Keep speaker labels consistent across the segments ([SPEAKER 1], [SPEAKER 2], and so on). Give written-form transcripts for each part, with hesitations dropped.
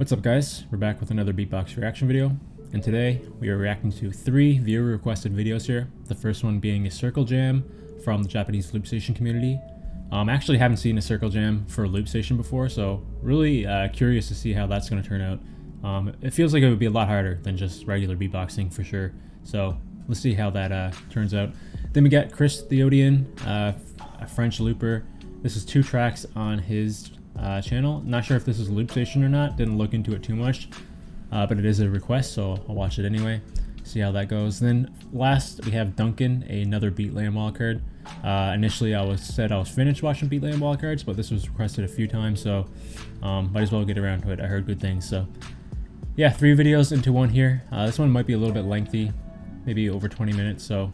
[SPEAKER 1] What's up guys, we're back with another beatbox reaction video, and today we are reacting to 3 viewer requested videos here. The first one being a circle jam from the Japanese loop station community. I actually haven't seen a circle jam for a loop station before, so really curious to see how that's going to turn out. It feels like it would be a lot harder than just regular beatboxing for sure, so let's see how that turns out. Then we got Chris the Odin, a French looper. This is 2 tracks on his channel. Not sure if this is a loop station or not, didn't look into it too much, but it is a request, so I'll watch it anyway, see how that goes. Then last we have Duncan, another Beatland wildcard. Initially I was finished watching Beatland wildcards, but this was requested a few times, so might as well get around to it. I heard good things, so yeah, 3 videos into one here. This one might be a little bit lengthy, maybe over 20 minutes, so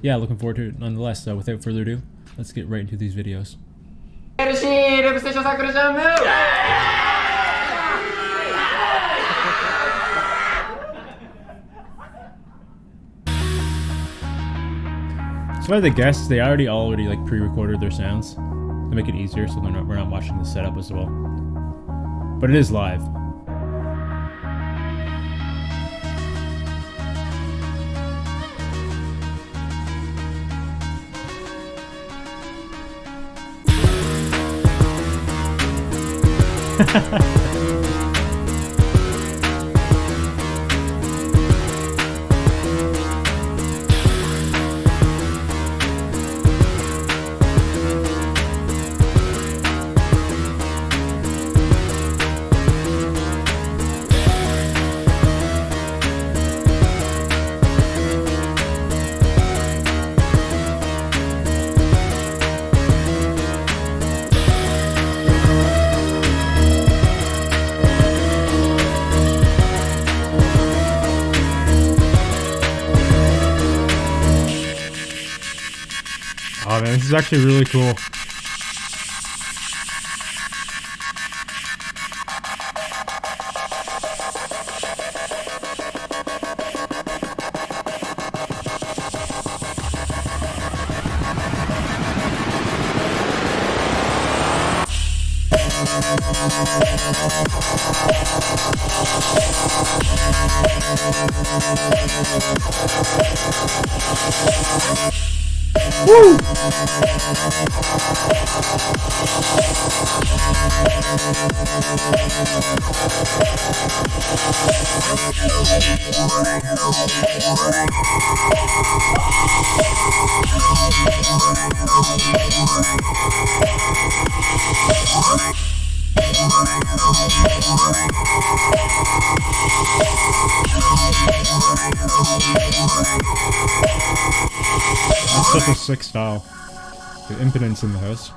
[SPEAKER 1] yeah, looking forward to it nonetheless. So without further ado, let's get right into these videos.
[SPEAKER 2] JLC ループステーションサークルジャム。
[SPEAKER 1] So by the guests, they already like pre-recorded their sounds to make it easier, so we're not watching the setup as well. But it is live. Oh man, this is actually really cool. Woo! It's such a sick style. The impotence in the house.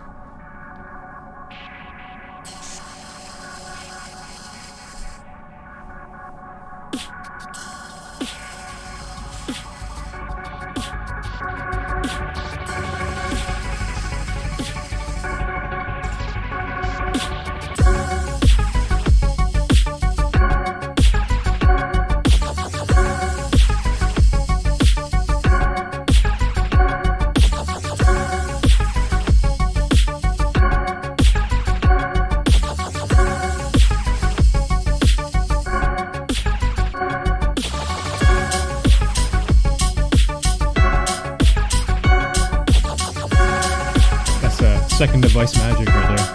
[SPEAKER 1] Second device magic right there.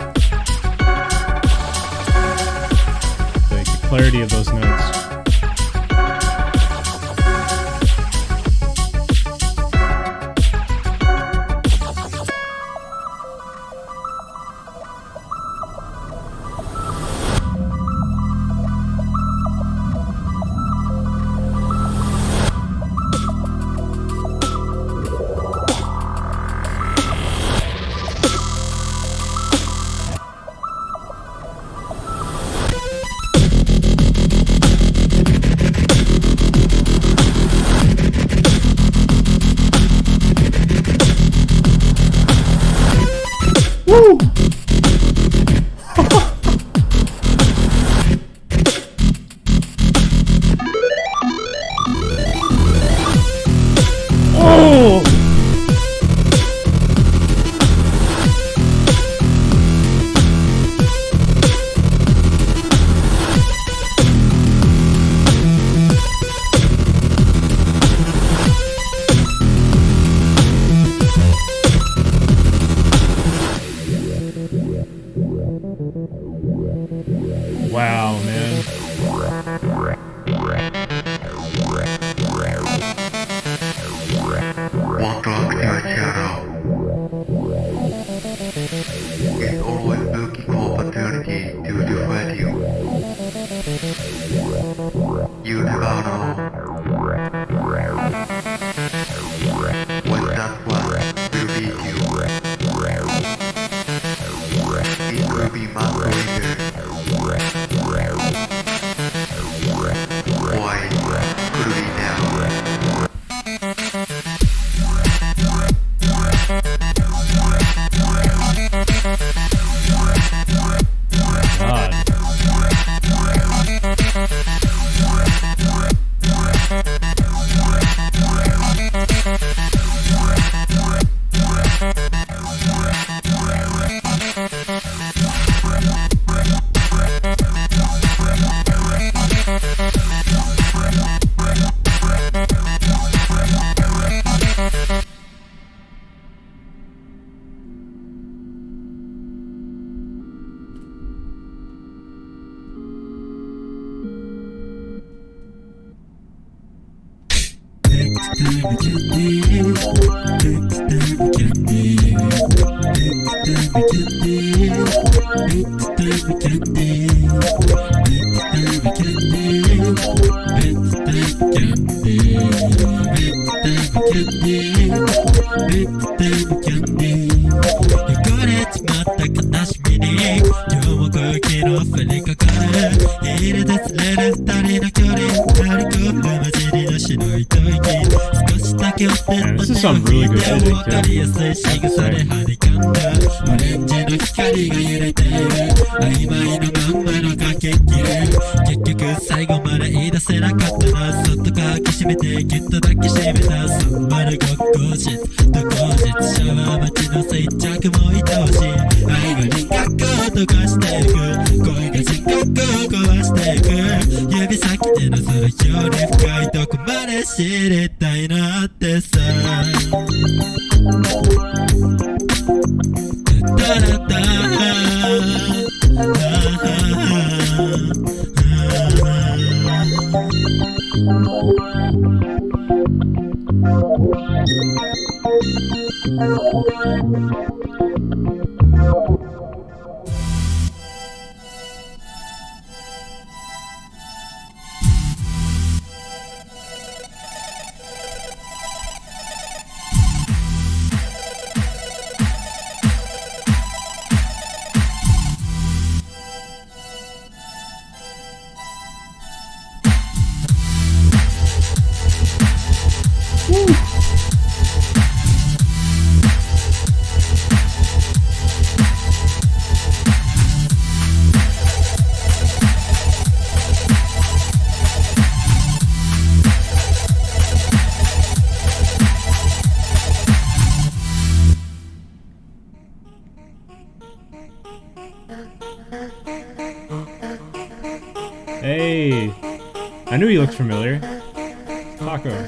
[SPEAKER 1] Like the clarity of those notes. Wow, man.
[SPEAKER 3] Welcome to your channel. It's always looking for opportunity to defend you. You never know when that one will beat you. It will be much later. Why could we now?
[SPEAKER 1] This is some really good editing Hey, I knew he looked familiar. Taco.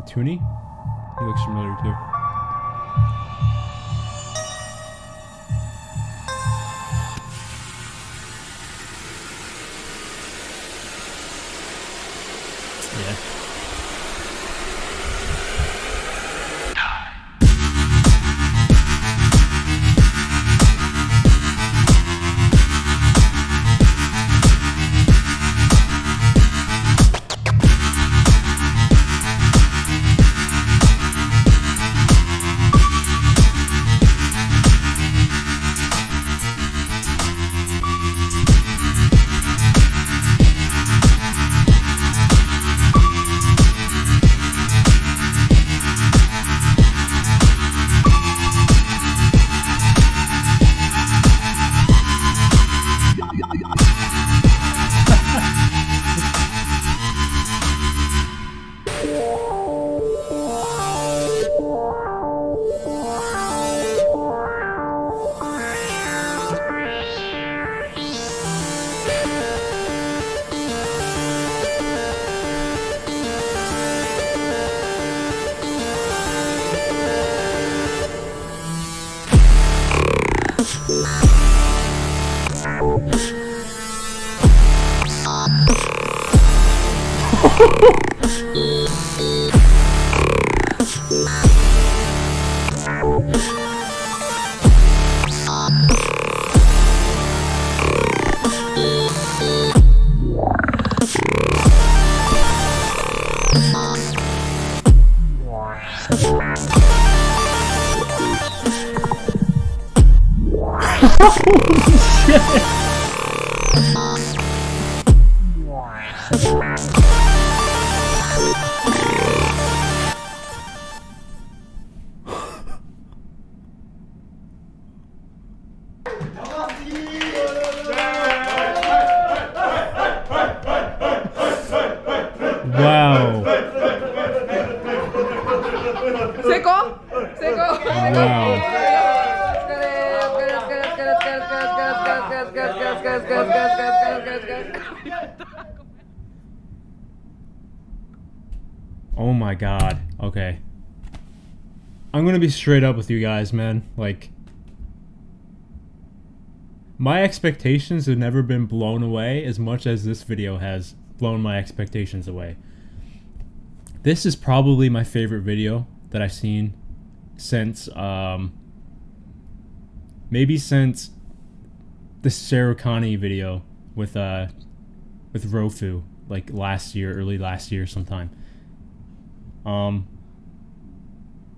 [SPEAKER 1] Toonie? He looks familiar too. Yeah. Wow.
[SPEAKER 4] Seco? Seco?
[SPEAKER 1] Wow. Oh my god. Okay. I'm gonna be straight up with you guys, man. Like, my expectations have never been blown away as much as this video has blown my expectations away. This is probably my favorite video that I've seen since, maybe since the Sarukani video with Rofu, like last year, early last year sometime.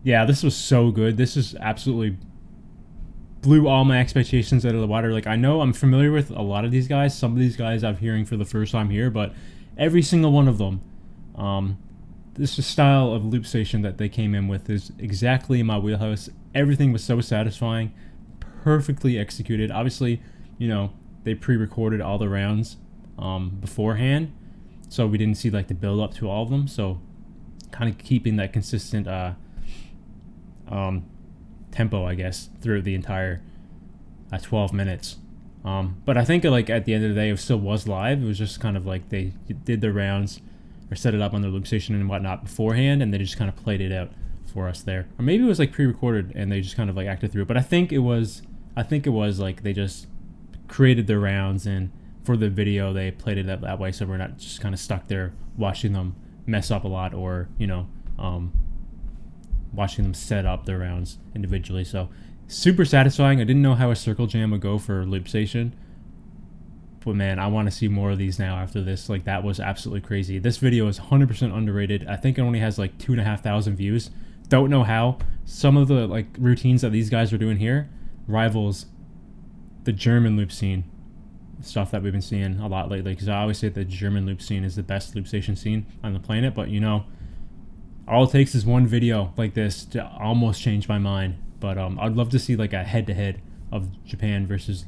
[SPEAKER 1] Yeah, this was so good. This is absolutely blew all my expectations out of the water. Like, I know I'm familiar with a lot of these guys. Some of these guys I'm hearing for the first time here, but every single one of them, this style of loop station that they came in with is exactly in my wheelhouse. Everything was so satisfying, perfectly executed. Obviously, you know, they pre-recorded all the rounds beforehand, so we didn't see like the build up to all of them. So kind of keeping that consistent tempo, I guess, through the entire 12 minutes. But I think like at the end of the day, it still was live. It was just kind of like they did their rounds or set it up on their loop station and whatnot beforehand, and they just kind of played it out for us there. Or maybe it was like pre-recorded and they just kind of like acted through it. But I think it was like they just created their rounds, and for the video they played it that way, so we're not just kind of stuck there watching them mess up a lot, or you know, watching them set up their rounds individually. So super satisfying. I didn't know how a circle jam would go for loop station, but man, I want to see more of these now after this. Like, that was absolutely crazy. This video is 100% underrated. I think it only has like 2,500 views. Don't know how. Some of the like routines that these guys are doing here rivals the German loop scene stuff that we've been seeing a lot lately, because I always say the German loop scene is the best loop station scene on the planet. But you know, all it takes is one video like this to almost change my mind. But I'd love to see like a head-to-head of Japan versus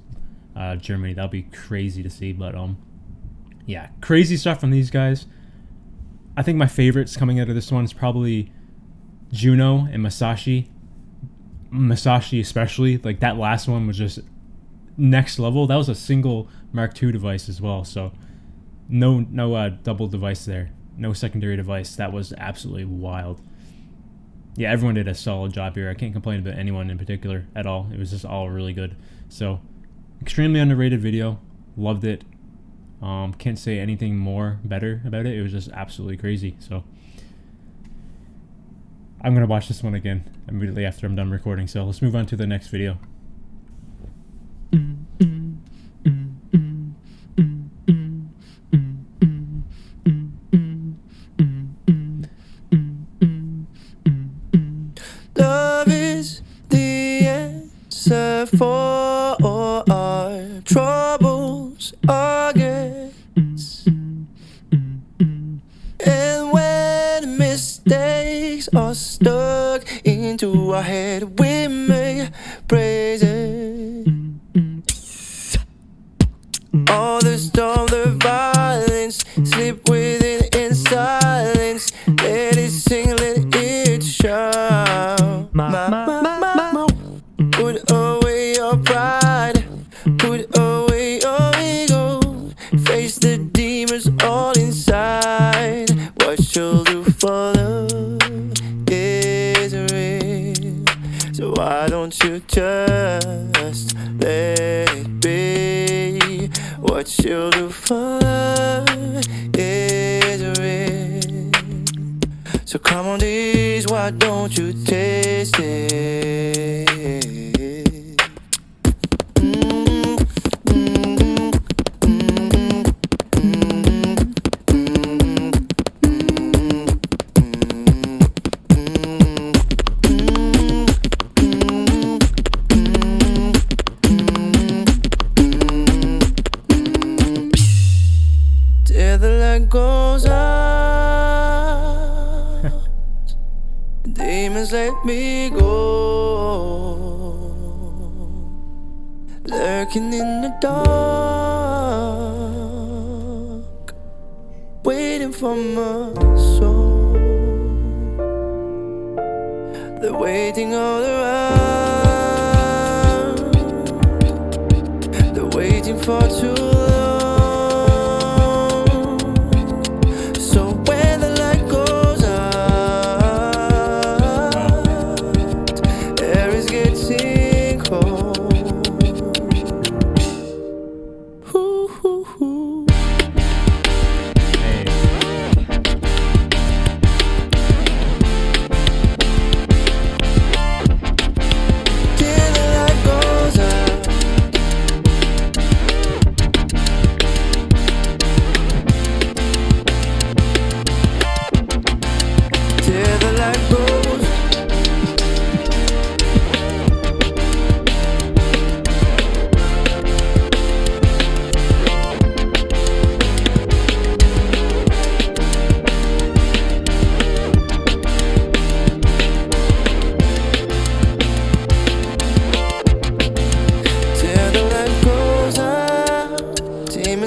[SPEAKER 1] Germany. That'll be crazy to see. But yeah, crazy stuff from these guys. I think my favorites coming out of this one is probably Juno and Masashi. Masashi especially, like that last one was just next level. That was a single Mark II device as well, so no double device there, no secondary device. That was absolutely wild. Yeah, everyone did a solid job here. I can't complain about anyone in particular at all. It was just all really good. So extremely underrated video. Loved it. Can't say anything more better about it. It was just absolutely crazy. So I'm gonna watch this one again immediately after I'm done recording. So let's move on to the next video.
[SPEAKER 5] Love is the answer for all our troubles, arguments. And when mistakes are stuck into our head, we may praise it. All the storm, the violence, sleep with it in silence. Let it sing, let it shout. Put away your pride, put away your ego. Face the demons all inside. What you'll do for love is real. So why don't you just let it be? What you'll do for love is real. So come on these, why don't you taste it? Till the light goes out, demons let me go, lurking in the dark, waiting for my soul. They're waiting all around, they're waiting for too long.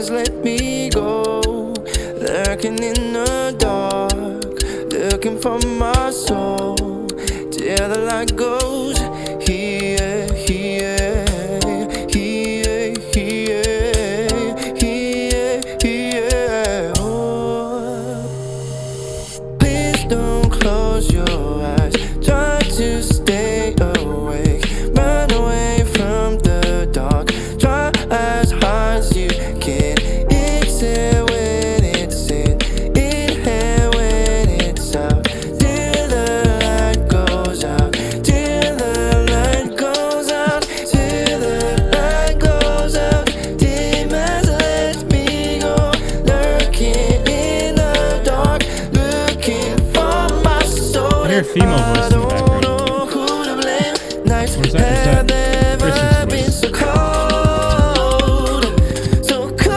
[SPEAKER 5] Let me go, lurking in the dark, looking for my soul. Till the light goes here, here, here, here, here, here. Oh, please don't close your eyes. Try to stay awake, run away from the dark. Try as hard as you can. Exhale when it's in, inhale when it's out. Till the light goes out, till the light goes out, till the light goes out. Demons let me go, lurking in the dark, looking for my soul.
[SPEAKER 1] I hear female voice in the background.
[SPEAKER 5] Nights
[SPEAKER 1] What is that?
[SPEAKER 5] have never
[SPEAKER 1] Chris's
[SPEAKER 5] been
[SPEAKER 1] voice.
[SPEAKER 5] so cold, so cold.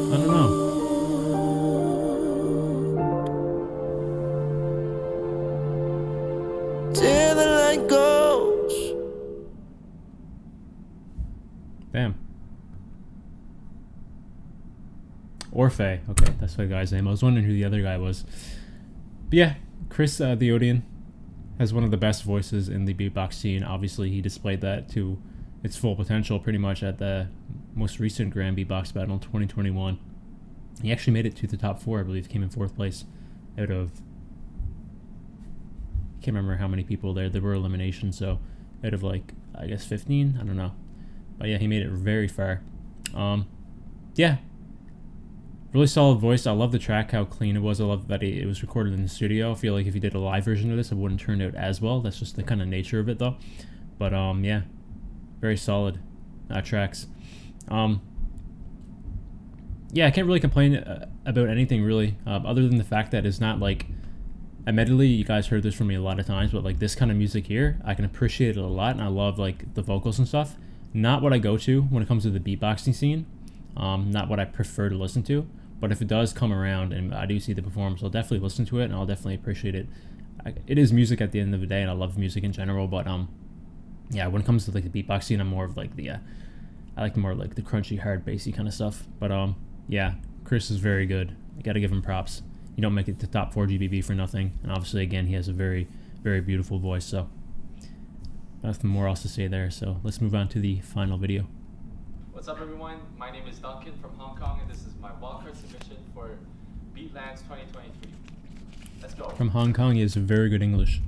[SPEAKER 1] I don't know.
[SPEAKER 5] Till the light goes.
[SPEAKER 1] Damn. Orphe. Okay, that's the guy's name. I was wondering who the other guy was. But yeah, Chris the Odin has one of the best voices in the beatbox scene. Obviously, he displayed that to its full potential pretty much at the most recent Grand Beatbox Battle in 2021. He actually made it to the top 4, I believe. Came in 4th place out of... I can't remember how many people there. There were eliminations, so out of like, I guess 15? I don't know. But yeah, he made it very far. Yeah. Really solid voice. I love the track, how clean it was. I love that it was recorded in the studio. I feel like if you did a live version of this, it wouldn't turn out as well. That's just the kind of nature of it, though. But yeah, very solid tracks. Yeah, I can't really complain about anything really, other than the fact that it's not like, admittedly, you guys heard this from me a lot of times, but like this kind of music here, I can appreciate it a lot, and I love like the vocals and stuff. Not what I go to when it comes to the beatboxing scene. Not what I prefer to listen to. But if it does come around and I do see the performance, I'll definitely listen to it and I'll definitely appreciate it. It is music at the end of the day, and I love music in general. But yeah, when it comes to like the beatbox scene, I'm more of like the I like more like the crunchy, hard, bassy kind of stuff. But yeah, Chris is very good. You got to give him props. You don't make it to top 4 GBB for nothing. And obviously, again, he has a very, very beautiful voice. So nothing more else to say there. So let's move on to the final video.
[SPEAKER 6] What's up, everyone? My name is Duncan from Hong Kong, and this is my wildcard submission for Beatlands 2023. Let's go.
[SPEAKER 1] From Hong Kong, he has very good English.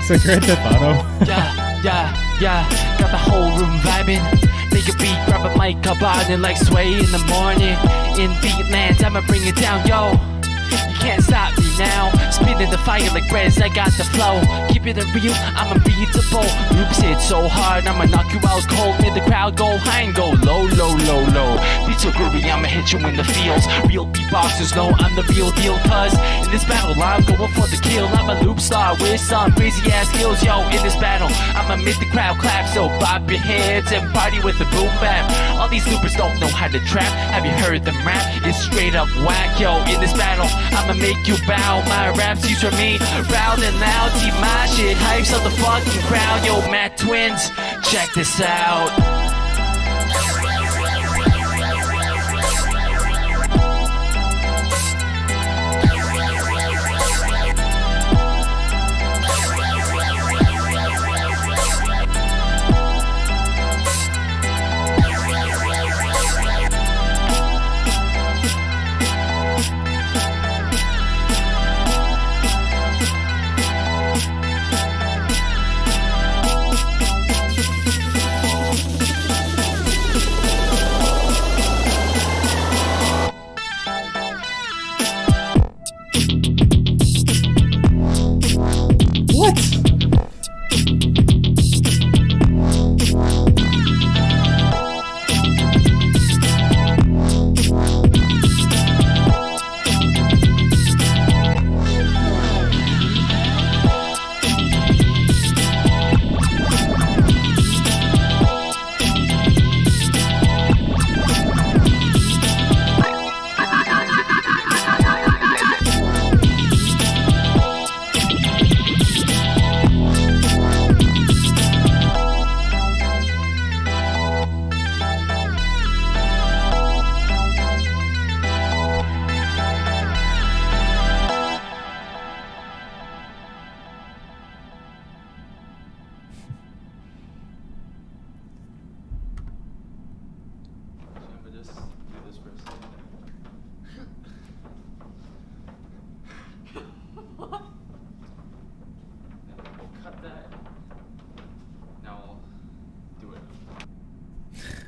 [SPEAKER 1] It's like Grand Theft Auto.
[SPEAKER 7] Yeah, got the whole room vibing. Make a beat, grab a mic, up on it like sway in the morning. In Beatlands, I'ma bring it down, yo. You can't stop me now. Spinning the fire like Rez, I got the flow. Keep it real, I'm unbeatable. Loops hit so hard, I'ma knock you out cold. Make the crowd go high and go low. Beats so groovy, I'ma hit you in the feels. Real beatboxers know I'm the real deal, cuz in this battle I'm going for the kill. I'm a loop star with some crazy ass skills, yo. In this battle, I'ma make the crowd clap. So bob your heads and party with the boom bap. All these loopers don't know how to trap. Have you heard them rap? It's straight up whack, yo. In this battle, I'ma make you bow. My raps used for me, loud and loud. See my shit, hypes up the fucking crowd. Yo, Matt Twins, check this out.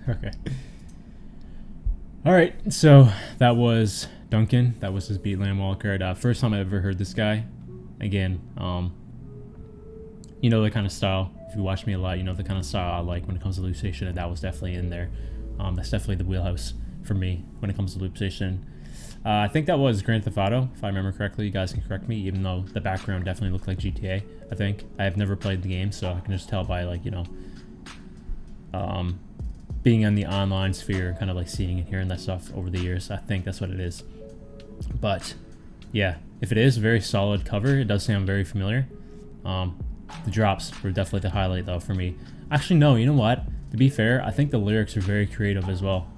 [SPEAKER 1] Okay. Alright, so that was Duncan. That was his Beatland wildcard. First time I ever heard this guy. Again, you know the kind of style. If you watch me a lot, you know the kind of style I like when it comes to loop station, and that was definitely in there. That's definitely the wheelhouse for me when it comes to loop station. I think that was Grand Theft Auto, if I remember correctly. You guys can correct me, even though the background definitely looked like GTA, I think. I have never played the game, so I can just tell by, like, you know, being on the online sphere, kind of like seeing and hearing that stuff over the years. I think that's what it is. But yeah, if it is a very solid cover, it does sound very familiar. The drops were definitely the highlight though for me. Actually, no, you know what? To be fair, I think the lyrics are very creative as well.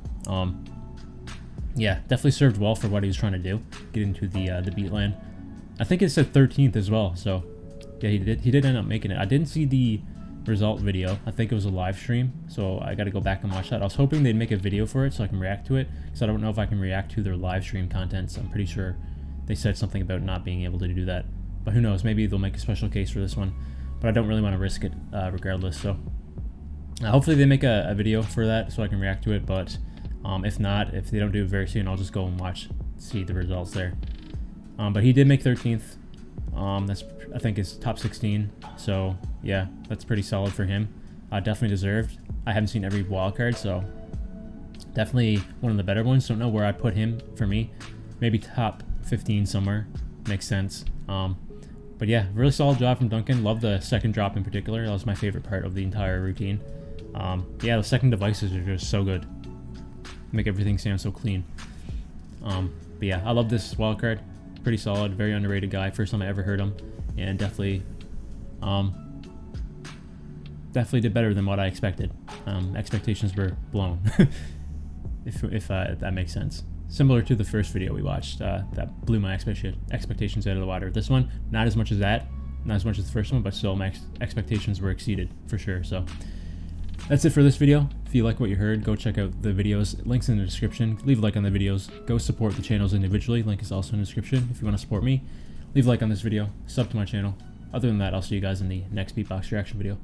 [SPEAKER 1] Yeah, definitely served well for what he was trying to do, get into the Beatland. I think it said 13th as well, so yeah, he did end up making it. I didn't see the result video. I think it was a live stream, so I got to go back and watch that. I was hoping they'd make a video for it so I can react to it, because I don't know if I can react to their live stream content. So I'm pretty sure they said something about not being able to do that, but who knows, maybe they'll make a special case for this one, but I don't really want to risk it regardless. So hopefully they make a video for that so I can react to it, but if not, if they don't do it very soon, I'll just go and see the results there. But he did make 13th. That's, I think, his top 16. So yeah, that's pretty solid for him. Definitely deserved. I haven't seen every wildcard, so definitely one of the better ones. Don't know where I put him for me. Maybe top 15 somewhere. Makes sense. But yeah, really solid job from Duncan. Love the second drop in particular. That was my favorite part of the entire routine. Yeah, the second devices are just so good. Make everything sound so clean. But yeah, I love this wildcard. Pretty solid, very underrated guy. First time I ever heard him, and definitely did better than what I expected. Expectations were blown, if that makes sense. Similar to the first video we watched, that blew my expectations out of the water. This one, not as much as that, not as much as the first one, but still my expectations were exceeded for sure. So that's it for this video. If you like what you heard, go check out the videos. Links in the description. Leave a like on the videos. Go support the channels individually. Link is also in the description if you want to support me. Leave a like on this video. Sub to my channel. other than that, I'll see you guys in the next beatbox reaction video.